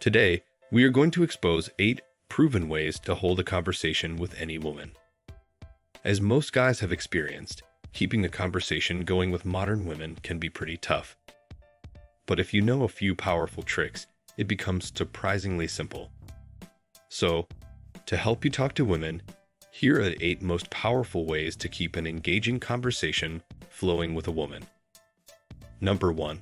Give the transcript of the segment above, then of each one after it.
Today, we are going to expose 8 proven ways to hold a conversation with any woman. As most guys have experienced, keeping a conversation going with modern women can be pretty tough. But if you know a few powerful tricks, it becomes surprisingly simple. So, to help you talk to women, here are the 8 most powerful ways to keep an engaging conversation flowing with a woman. Number 1.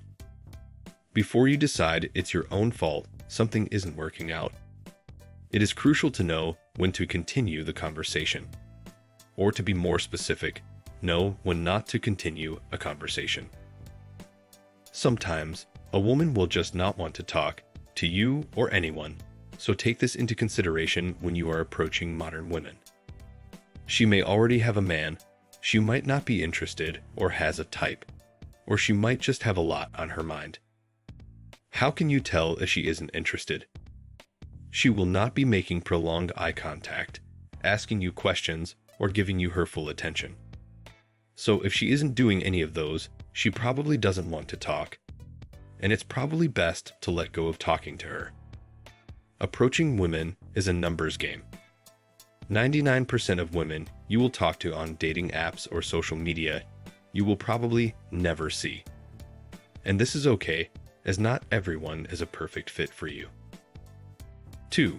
Before you decide it's your own fault something isn't working out, it is crucial to know when to continue the conversation. Or to be more specific, know when not to continue a conversation. Sometimes, a woman will just not want to talk to you or anyone, so take this into consideration when you are approaching modern women. She may already have a man, she might not be interested or has a type, or she might just have a lot on her mind. How can you tell if she isn't interested? She will not be making prolonged eye contact, asking you questions, or giving you her full attention. So if she isn't doing any of those, she probably doesn't want to talk, and it's probably best to let go of talking to her. Approaching women is a numbers game. 99% of women you will talk to on dating apps or social media, you will probably never see. And this is okay, as not everyone is a perfect fit for you. 2.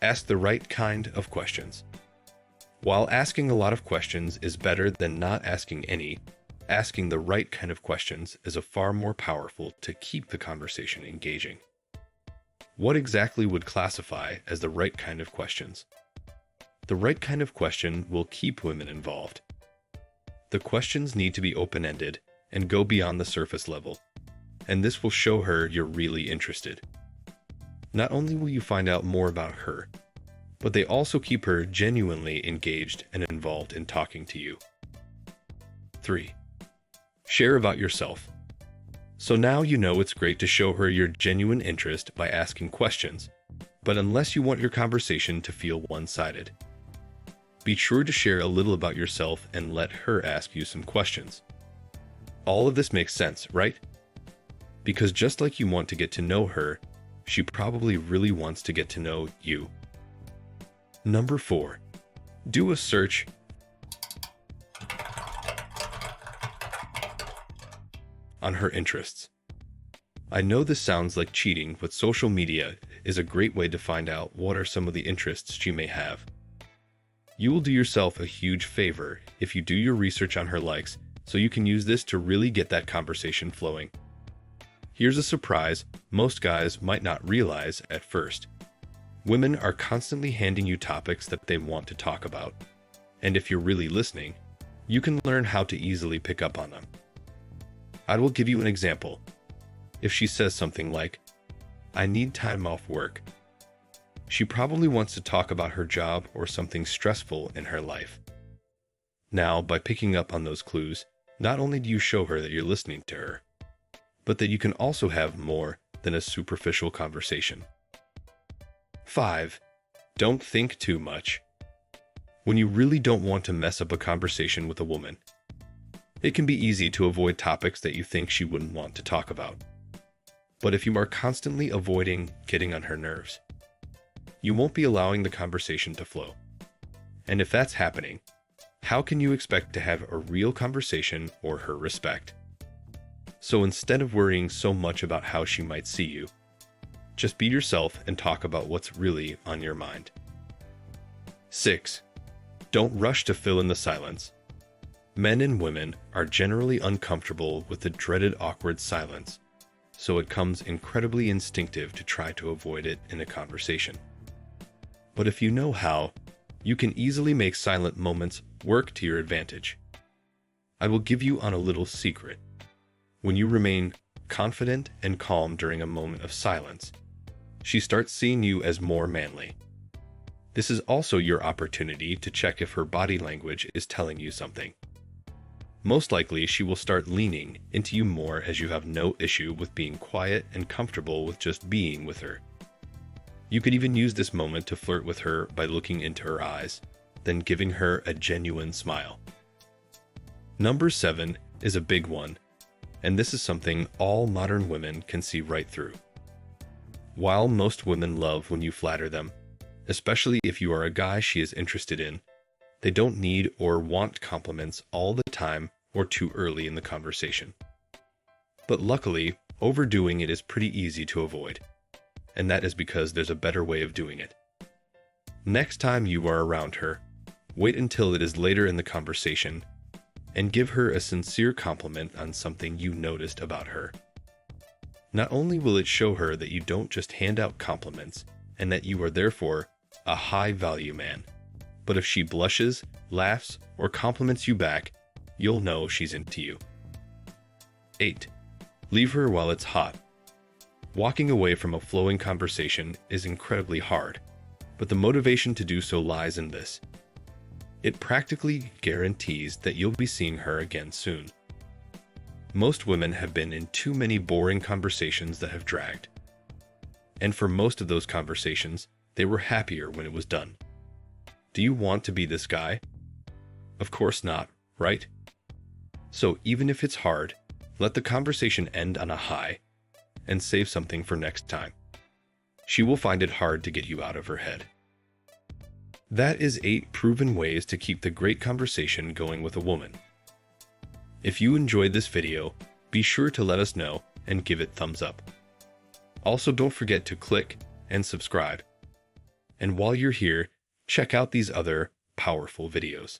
Ask the right kind of questions. While asking a lot of questions is better than not asking any, asking the right kind of questions is a far more powerful to keep the conversation engaging. What exactly would classify as the right kind of questions? The right kind of question will keep women involved. The questions need to be open-ended and go beyond the surface level, and this will show her you're really interested. Not only will you find out more about her, but they also keep her genuinely engaged and involved in talking to you. 3. Share about yourself. So now you know it's great to show her your genuine interest by asking questions, but unless you want your conversation to feel one-sided, be sure to share a little about yourself and let her ask you some questions. All of this makes sense, right? Because just like you want to get to know her, she probably really wants to get to know you. Number 4. Do a search on her interests. I know this sounds like cheating, but social media is a great way to find out what are some of the interests she may have. You will do yourself a huge favor if you do your research on her likes, so you can use this to really get that conversation flowing. Here's a surprise most guys might not realize at first. Women are constantly handing you topics that they want to talk about, and if you're really listening, you can learn how to easily pick up on them. I will give you an example. If she says something like, "I need time off work," she probably wants to talk about her job or something stressful in her life. Now, by picking up on those clues, not only do you show her that you're listening to her, but that you can also have more than a superficial conversation. 5. Don't think too much. When you really don't want to mess up a conversation with a woman, it can be easy to avoid topics that you think she wouldn't want to talk about. But if you are constantly avoiding getting on her nerves, you won't be allowing the conversation to flow. And if that's happening, how can you expect to have a real conversation or her respect? So instead of worrying so much about how she might see you, just be yourself and talk about what's really on your mind. 6. Don't rush to fill in the silence. Men and women are generally uncomfortable with the dreaded awkward silence, so it comes incredibly instinctive to try to avoid it in a conversation. But if you know how, you can easily make silent moments work to your advantage. I will give you on a little secret. When you remain confident and calm during a moment of silence, she starts seeing you as more manly. This is also your opportunity to check if her body language is telling you something. Most likely, she will start leaning into you more as you have no issue with being quiet and comfortable with just being with her. You could even use this moment to flirt with her by looking into her eyes, then giving her a genuine smile. Number 7 is a big one, and this is something all modern women can see right through. While most women love when you flatter them, especially if you are a guy she is interested in, they don't need or want compliments all the time or too early in the conversation. But luckily, overdoing it is pretty easy to avoid, and that is because there's a better way of doing it. Next time you are around her, wait until it is later in the conversation and give her a sincere compliment on something you noticed about her. Not only will it show her that you don't just hand out compliments and that you are therefore a high-value man, but if she blushes, laughs, or compliments you back, you'll know she's into you. 8. Leave her while it's hot. Walking away from a flowing conversation is incredibly hard, but the motivation to do so lies in this. It practically guarantees that you'll be seeing her again soon. Most women have been in too many boring conversations that have dragged. And for most of those conversations, they were happier when it was done. Do you want to be this guy? Of course not, right? So even if it's hard, let the conversation end on a high and save something for next time. She will find it hard to get you out of her head. That is 8 proven ways to keep the great conversation going with a woman. If you enjoyed this video, be sure to let us know and give it thumbs up. Also, don't forget to click and subscribe. And while you're here, check out these other powerful videos.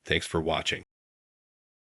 Thanks for watching.